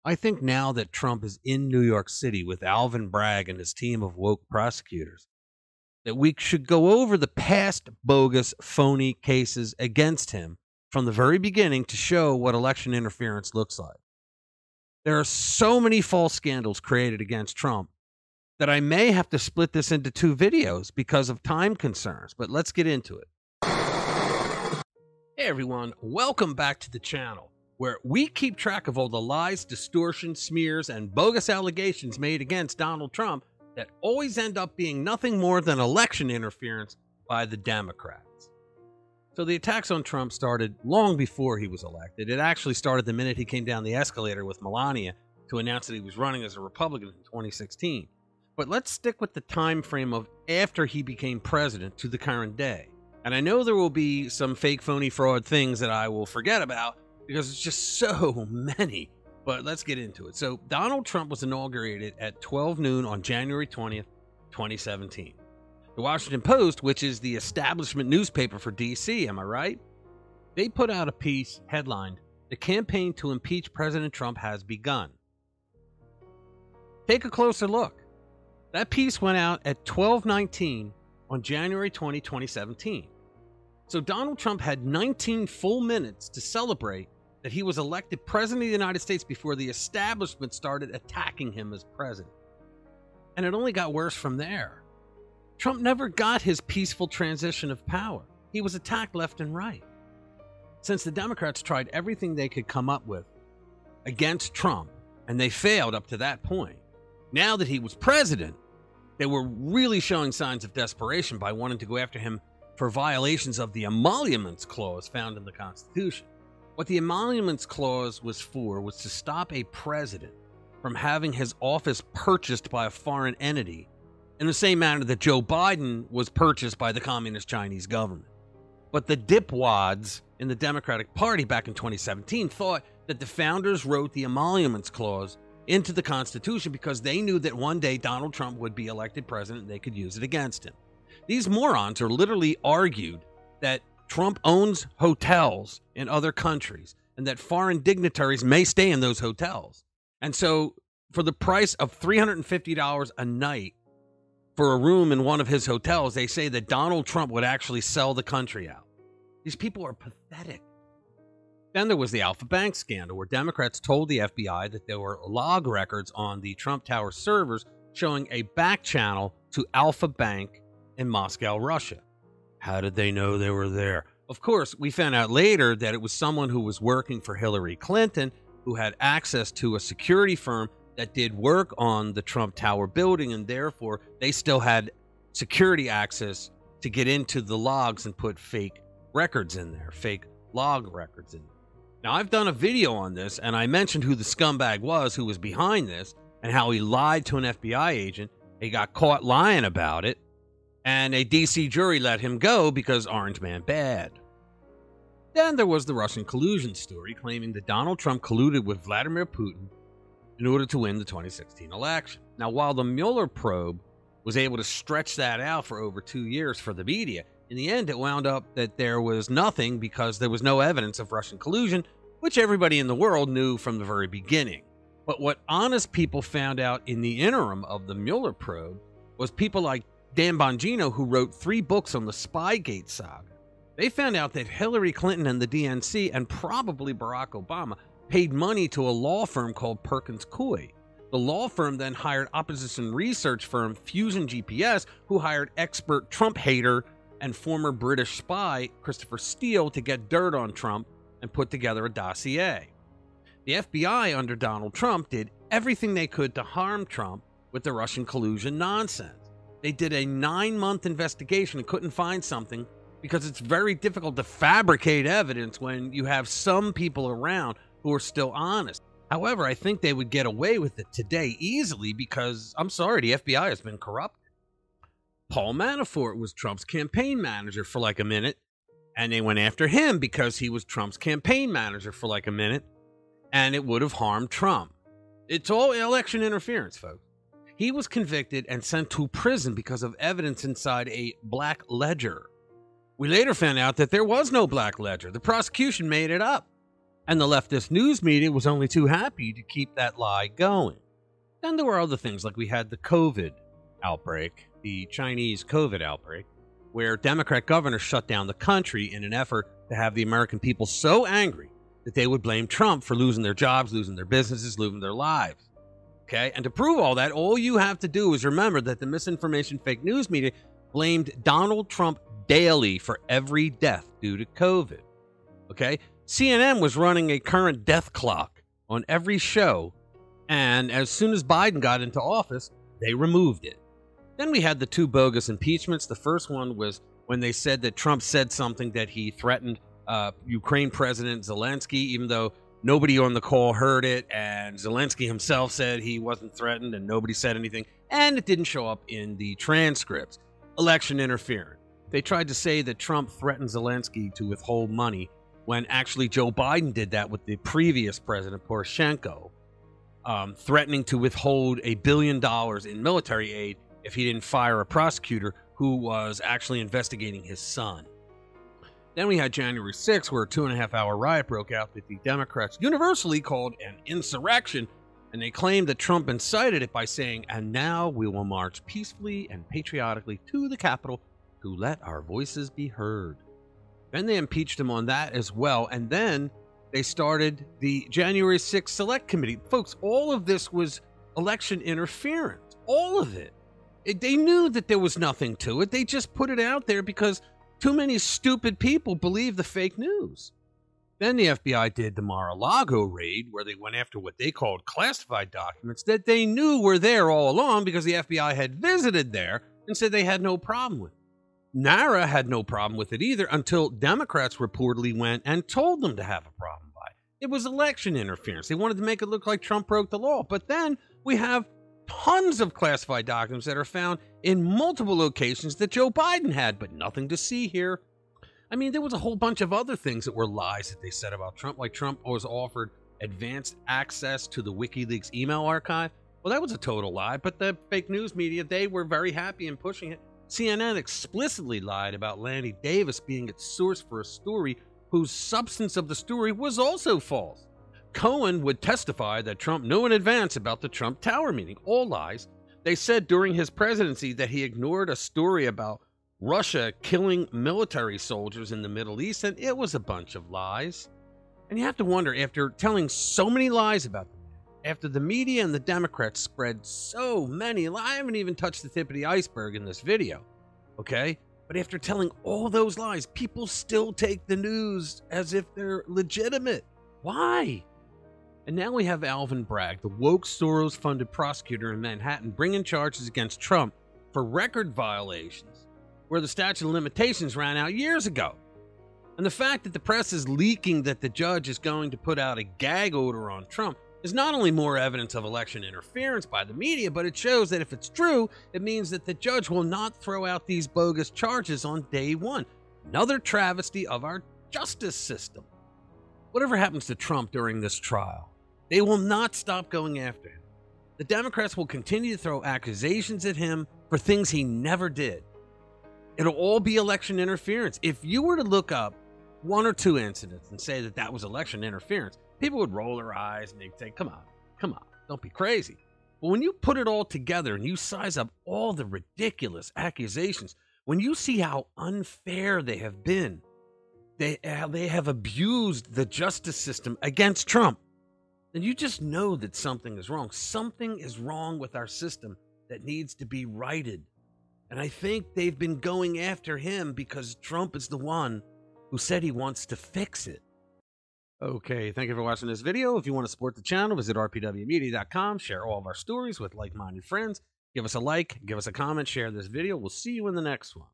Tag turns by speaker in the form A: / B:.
A: I think now that Trump is in New York City with Alvin Bragg and his team of woke prosecutors, that we should go over the past bogus, phony cases against him from the very beginning to show what election interference looks like. There are so many false scandals created against Trump that I may have to split this into two videos because of time concerns, but let's get into it. Hey everyone, welcome back to the channel, where we keep track of all the lies, distortions, smears, and bogus allegations made against Donald Trump that always end up being nothing more than election interference by the Democrats. So the attacks on Trump started long before he was elected. It actually started the minute he came down the escalator with Melania to announce that he was running as a Republican in 2016. But let's stick with the time frame of after he became president to the current day. And I know there will be some fake, phony, fraud things that I will forget about because it's just so many. But let's get into it. So Donald Trump was inaugurated at 12 noon on January 20th, 2017. The Washington Post, which is the establishment newspaper for D.C., am I right? They put out a piece headlined, "The campaign to impeach President Trump has begun." Take a closer look. That piece went out at 12:19 on January 20, 2017. So Donald Trump had 19 full minutes to celebrate that he was elected president of the United States before the establishment started attacking him as president. And it only got worse from there. Trump never got his peaceful transition of power. He was attacked left and right. Since the Democrats tried everything they could come up with against Trump, and they failed up to that point, now that he was president, they were really showing signs of desperation by wanting to go after him for violations of the emoluments clause found in the Constitution. What the emoluments clause was for was to stop a president from having his office purchased by a foreign entity in the same manner that Joe Biden was purchased by the communist Chinese government. But the dipwads in the Democratic Party back in 2017 thought that the founders wrote the emoluments clause into the Constitution because they knew that one day Donald Trump would be elected president and they could use it against him. These morons are literally argued that Trump owns hotels in other countries and that foreign dignitaries may stay in those hotels. And so for the price of $350 a night for a room in one of his hotels, they say that Donald Trump would actually sell the country out. These people are pathetic. Then there was the Alpha Bank scandal, where Democrats told the FBI that there were log records on the Trump Tower servers showing a back channel to Alpha Bank in Moscow, Russia. How did they know they were there? Of course, we found out later that it was someone who was working for Hillary Clinton who had access to a security firm that did work on the Trump Tower building, and therefore they still had security access to get into the logs and put fake records in there, fake log records in there. Now, I've done a video on this, and I mentioned who the scumbag was who was behind this and how he lied to an FBI agent. He got caught lying about it, and a D.C. jury let him go because Orange Man bad. Then there was the Russian collusion story, claiming that Donald Trump colluded with Vladimir Putin in order to win the 2016 election. Now, while the Mueller probe was able to stretch that out for over 2 years for the media, in the end, it wound up that there was nothing because there was no evidence of Russian collusion, which everybody in the world knew from the very beginning. But what honest people found out in the interim of the Mueller probe was people like Dan Bongino, who wrote 3 books on the Spygate saga. They found out that Hillary Clinton and the DNC, and probably Barack Obama, paid money to a law firm called Perkins Coie. The law firm then hired opposition research firm Fusion GPS, who hired expert Trump hater and former British spy Christopher Steele to get dirt on Trump and put together a dossier. The FBI under Donald Trump did everything they could to harm Trump with the Russian collusion nonsense. They did a 9-month investigation and couldn't find something because it's very difficult to fabricate evidence when you have some people around who are still honest. However, I think they would get away with it today easily because, I'm sorry, the FBI has been corrupted. Paul Manafort was Trump's campaign manager for like a minute, and they went after him because he was Trump's campaign manager for like a minute, and it would have harmed Trump. It's all election interference, folks. He was convicted and sent to prison because of evidence inside a black ledger. We later found out that there was no black ledger. The prosecution made it up. And the leftist news media was only too happy to keep that lie going. Then there were other things, like we had the COVID outbreak, the Chinese COVID outbreak, where Democrat governors shut down the country in an effort to have the American people so angry that they would blame Trump for losing their jobs, losing their businesses, losing their lives. Okay? And to prove all that, all you have to do is remember that the misinformation fake news media blamed Donald Trump daily for every death due to COVID. Okay? CNN was running a current death clock on every show, and as soon as Biden got into office, they removed it. Then we had the two bogus impeachments. The first one was when they said that Trump said something that he threatened Ukraine President Zelensky, even though nobody on the call heard it, and Zelensky himself said he wasn't threatened and nobody said anything, and it didn't show up in the transcripts. Election interference. They tried to say that Trump threatened Zelensky to withhold money when actually Joe Biden did that with the previous president, Poroshenko, threatening to withhold $1 billion in military aid if he didn't fire a prosecutor who was actually investigating his son. Then we had January 6th, where a 2.5-hour riot broke out that the Democrats universally called an insurrection, and they claimed that Trump incited it by saying, "And now we will march peacefully and patriotically to the Capitol to let our voices be heard." Then they impeached him on that as well, and then they started the January 6th Select Committee. Folks, all of this was election interference. All of it. They knew that there was nothing to it. They just put it out there because too many stupid people believe the fake news. Then the FBI did the Mar-a-Lago raid, where they went after what they called classified documents that they knew were there all along because the FBI had visited there and said they had no problem with it. NARA had no problem with it either until Democrats reportedly went and told them to have a problem by it. It was election interference. They wanted to make it look like Trump broke the law. But then we have tons of classified documents that are found in multiple locations that Joe Biden had, but nothing to see here. I mean, there was a whole bunch of other things that were lies that they said about Trump, like Trump was offered advanced access to the WikiLeaks email archive. Well, that was a total lie, but the fake news media, they were very happy in pushing it. CNN explicitly lied about Lanny Davis being its source for a story whose substance of the story was also false. Cohen would testify that Trump knew in advance about the Trump Tower meeting. All lies. They said during his presidency that he ignored a story about Russia killing military soldiers in the Middle East, and it was a bunch of lies. And you have to wonder, after telling so many lies about the man, after the media and the Democrats spread so many lies, I haven't even touched the tip of the iceberg in this video, okay? But after telling all those lies, people still take the news as if they're legitimate. Why? And now we have Alvin Bragg, the woke Soros-funded prosecutor in Manhattan, bringing charges against Trump for record violations, where the statute of limitations ran out years ago. And the fact that the press is leaking that the judge is going to put out a gag order on Trump is not only more evidence of election interference by the media, but it shows that if it's true, it means that the judge will not throw out these bogus charges on day one. Another travesty of our justice system. Whatever happens to Trump during this trial, they will not stop going after him. The Democrats will continue to throw accusations at him for things he never did. It'll all be election interference. If you were to look up one or two incidents and say that that was election interference, people would roll their eyes and they'd say, come on, don't be crazy. But when you put it all together and you size up all the ridiculous accusations, when you see how unfair they have been, how they have abused the justice system against Trump, then you just know that something is wrong. Something is wrong with our system that needs to be righted. And I think they've been going after him because Trump is the one who said he wants to fix it. Okay, thank you for watching this video. If you want to support the channel, visit rpwmedia.com. Share all of our stories with like-minded friends. Give us a like, give us a comment, share this video. We'll see you in the next one.